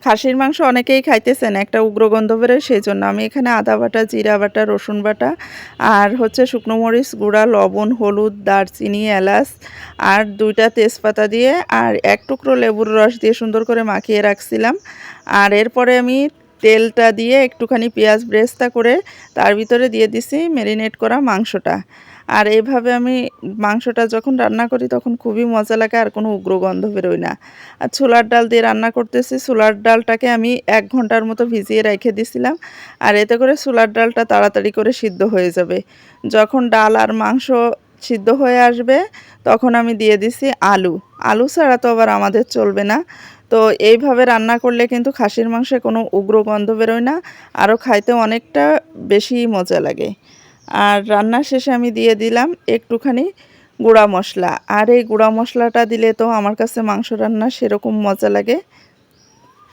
খাসির মাংস অনেকেই খাইতেছেন, একটা উগ্র গন্ধ বেরোয়, সেজন্য আমি এখানে আদা বাটা, জিরা বাটা, রসুন বাটা আর হচ্ছে শুকনো মরিচ গুঁড়া, লবণ, হলুদ, দারচিনি, এলাচ আর 2টা তেজপাতা দিয়ে আর 1 টুকরো লেবুর রস দিয়ে সুন্দর করে মাখিয়ে রাখছিলাম। আর এরপরে আমি তেলটা দিয়ে একটুখানি পেঁয়াজ ব্রেস্তা করে তার ভিতরে দিয়ে দিছি ম্যারিনেট করা মাংসটা। আর এইভাবে আমি মাংসটা যখন রান্না করি তখন খুবই মজা লাগে, আর কোনো উগ্র গন্ধ বেরোয় না। আর ছোলার ডাল দিয়ে রান্না করতেছি। ছোলার ডালটাকে আমি 1 ঘন্টার মতো ভিজিয়ে রেখে দিছিলাম। আর এতে করে ছোলার ডালটা তাড়াতাড়ি করে সিদ্ধ হয়ে যাবে। যখন ডাল আর মাংস সিদ্ধ হয়ে আসবে তখন আমি দিয়ে দিছি আলু। আলু ছাড়া তো আবার আমাদের চলবে না। তো এইভাবে রান্না করলে কিন্তু খাসির মাংসে কোনো উগ্র গন্ধ বেরোয় না, আরও খাইতে অনেকটা বেশি মজা লাগে। আর রান্নার শেষে আমি দিয়ে দিলাম একটুখানি গুঁড়া মশলা। আর এই গুঁড়া মশলাটা দিলে তো আমার কাছে মাংস রান্না সেরকম মজা লাগে।